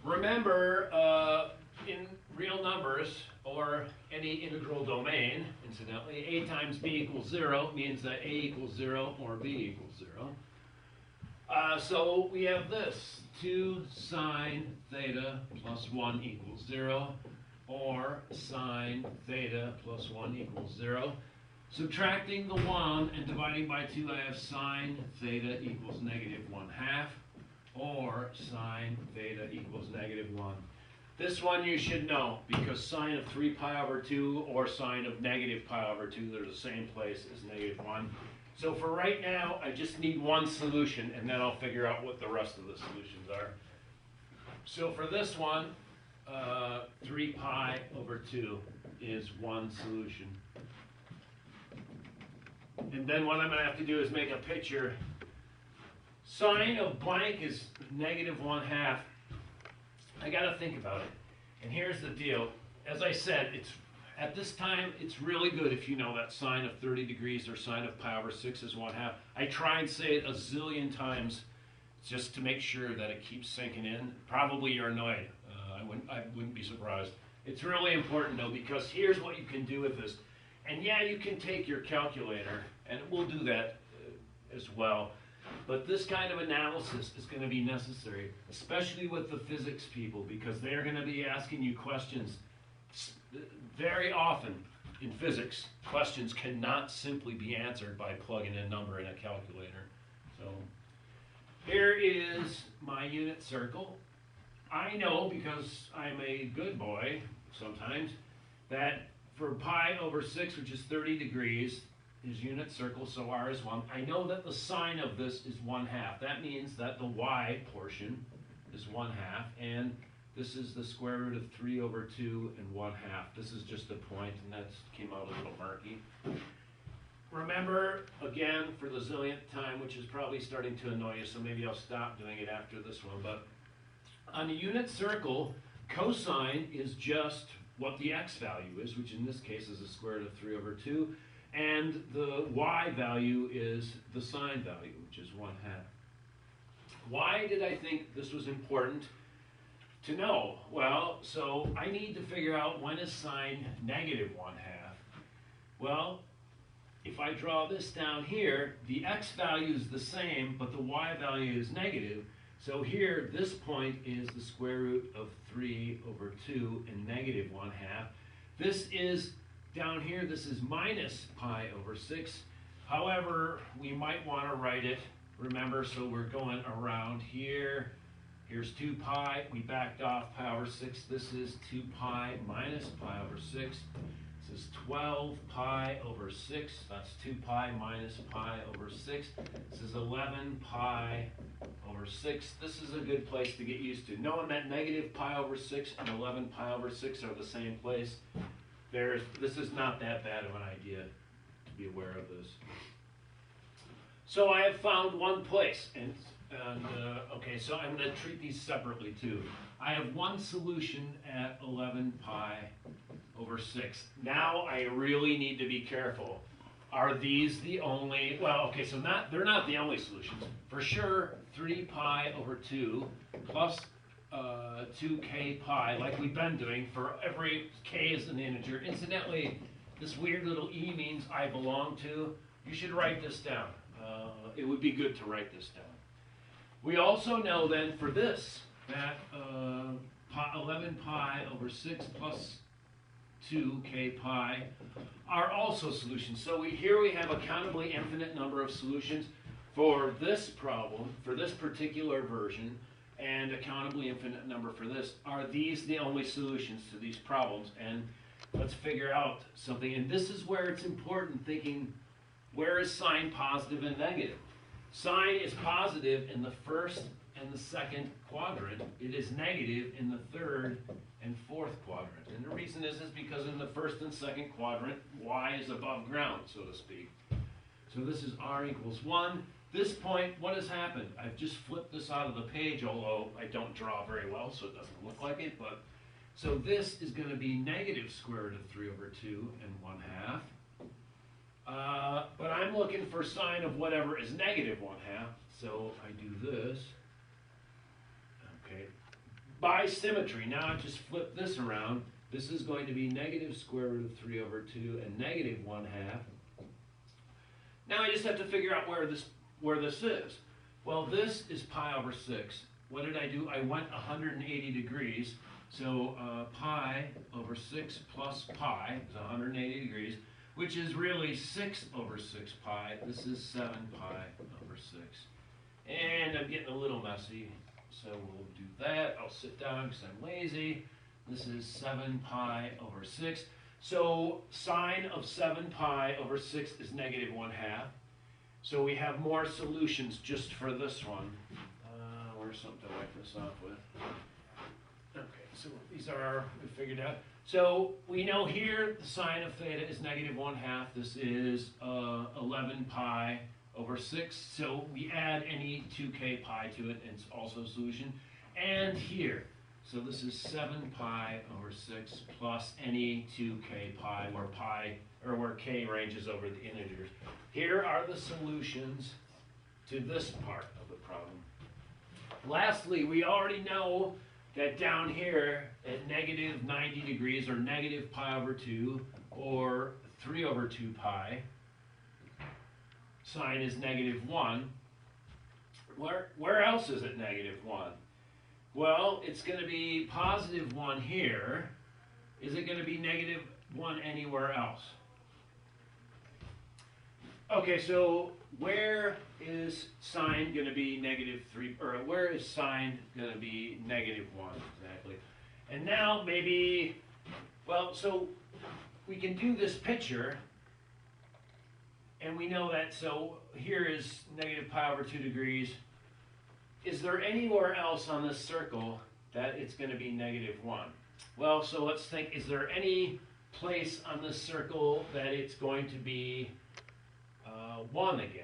Remember, in real numbers, or any integral domain, incidentally, a times b equals 0 means that a equals 0 or b equals 0. So we have this, 2 sine theta plus 1 equals 0, or sine theta plus 1 equals 0. Subtracting the 1 and dividing by 2, I have sine theta equals negative 1/2, or sine theta equals negative 1. This one you should know, because sine of 3 pi over 2 or sine of negative pi over 2, they're the same place as negative 1. So for right now, I just need one solution, and then I'll figure out what the rest of the solutions are. So for this one, 3 pi over 2 is one solution. And then what I'm going to have to do is make a picture. Sine of blank is negative 1/2. I got to think about it. And here's the deal. As I said, at this time, it's really good if you know that sine of 30 degrees or sine of pi over 6 is 1/2. I try and say it a zillion times just to make sure that it keeps sinking in. Probably you're annoyed. I wouldn't be surprised. It's really important, though, because here's what you can do with this. And yeah, you can take your calculator, and it will do that as well. But this kind of analysis is going to be necessary, especially with the physics people, because they're going to be asking you questions. Very often in physics, questions cannot simply be answered by plugging a number in a calculator. So here is my unit circle. I know, because I'm a good boy sometimes, that for pi over 6, which is 30 degrees, is unit circle, so r is 1. I know that the sine of this is 1/2. That means that the y portion is 1/2, and this is the square root of 3 over 2 and 1/2. This is just a point, and that came out a little murky. Remember, again, for the zillionth time, which is probably starting to annoy you, so maybe I'll stop doing it after this one, but on a unit circle, cosine is just what the x value is, which in this case is the square root of 3 over 2, and the y value is the sine value, which is 1/2. Why did I think this was important to know? Well, so I need to figure out when is sine negative 1/2. Well, if I draw this down here, the x value is the same, but the y value is negative. So here, this point is the square root of 3 over 2 and negative 1/2. This is, down here, this is minus pi over 6. However, we might want to write it, remember, so we're going around here. Here's 2 pi. We backed off pi over 6. This is 2 pi minus pi over 6. This is 12 pi over 6. That's 2 pi minus pi over 6. This is 11 pi over 6. This is a good place to get used to. Knowing that negative pi over 6 and 11 pi over 6 are the same place, this is not that bad of an idea to be aware of this. So I have found one place, and okay, so I'm going to treat these separately too. I have one solution at 11 pi over 6. Now I really need to be careful. Are these the only, well, okay, so they're not the only solutions. For sure, 3 pi over 2 plus 2k pi, like we've been doing for every k is an integer. Incidentally, this weird little e means I belong to. You should write this down. It would be good to write this down. We also know then for this that 11 pi over 6 plus 2k pi are also solutions. So here we have a countably infinite number of solutions for this problem, for this particular version, and a countably infinite number for this. Are these the only solutions to these problems? And let's figure out something. And this is where it's important thinking, where is sine positive and negative? Sine is positive in the first and the second quadrant. It is negative in the third and fourth quadrant. And the reason is because in the first and second quadrant, y is above ground, so to speak. So this is r equals 1. This point, what has happened? I've just flipped this out of the page, although I don't draw very well, so it doesn't look like it. But so this is going to be negative square root of 3 over 2 and 1/2. But I'm looking for sine of whatever is negative 1/2. So I do this. Okay, by symmetry, now I just flip this around. This is going to be negative square root of 3 over 2 and negative 1/2. Now I just have to figure out where this is. Well, this is pi over 6. What did I do? I went 180 degrees. So pi over 6 plus pi is 180 degrees, which is really 6 over 6 pi. This is 7 pi over 6. And I'm getting a little messy, so we'll do that. I'll sit down because I'm lazy. This is 7 pi over 6. So sine of 7 pi over 6 is negative 1/2. So we have more solutions just for this one. Where's something to wipe this off with? Okay, so these are, we figured out. So we know here the sine of theta is negative 1/2. This is 11 pi over 6. So we add any 2k pi to it, and it's also a solution. And here, so this is 7 pi over 6 plus any 2k pi, where k ranges over the integers. Here are the solutions to this part of the problem. Lastly, we already know that down here at negative 90 degrees, or negative pi over 2, or 3 over 2 pi, sine is negative 1. Where else is it negative 1? Well, it's going to be positive 1 here. Is it going to be negative 1 anywhere else? Okay, so where is sine going to be negative 3, or where is sine going to be negative 1 exactly? And now maybe, well, so we can do this picture, and we know that, so here is negative pi over 2 degrees. Is there anywhere else on this circle that it's going to be negative 1? Well, so let's think, is there any place on this circle that it's going to be 1 again?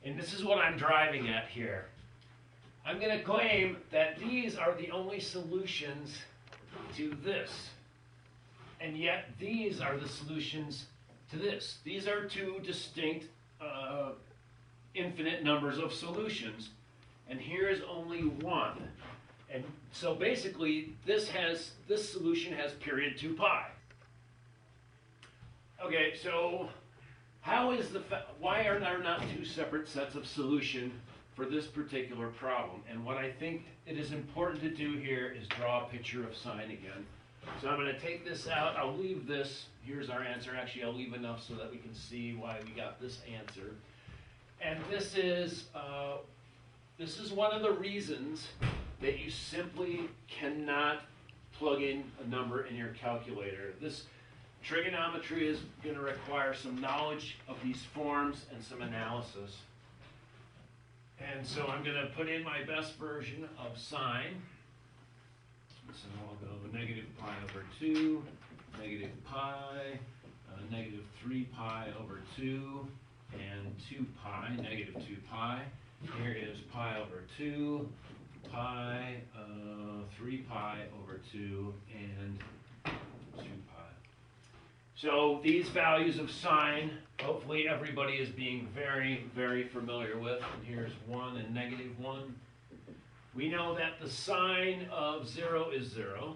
And this is what I'm driving at here. I'm going to claim that these are the only solutions to this. And yet these are the solutions to this. These are two distinct infinite numbers of solutions. And here is only 1. And so basically this solution has period 2 pi. Okay, so why are there not two separate sets of solution for this particular problem? And what I think it is important to do here is draw a picture of sine again. So I'm going to take this out. I'll leave this. Here's our answer. Actually, I'll leave enough so that we can see why we got this answer. And this is one of the reasons that you simply cannot plug in a number in your calculator. This trigonometry is going to require some knowledge of these forms and some analysis. And so I'm going to put in my best version of sine. So I'll go negative pi over 2, negative pi, negative 3 pi over 2, and 2 pi, negative 2 pi. Here is pi over 2, pi, 3 pi over 2, and 2 pi. So these values of sine, hopefully everybody is being very, very familiar with. And here's 1 and negative 1. We know that the sine of 0 is 0.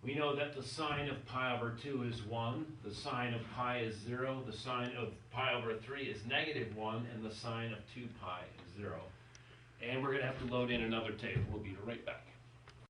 We know that the sine of pi over 2 is 1. The sine of pi is 0. The sine of pi over 3 is negative 1. And the sine of 2 pi is 0. And we're going to have to load in another table. We'll be right back.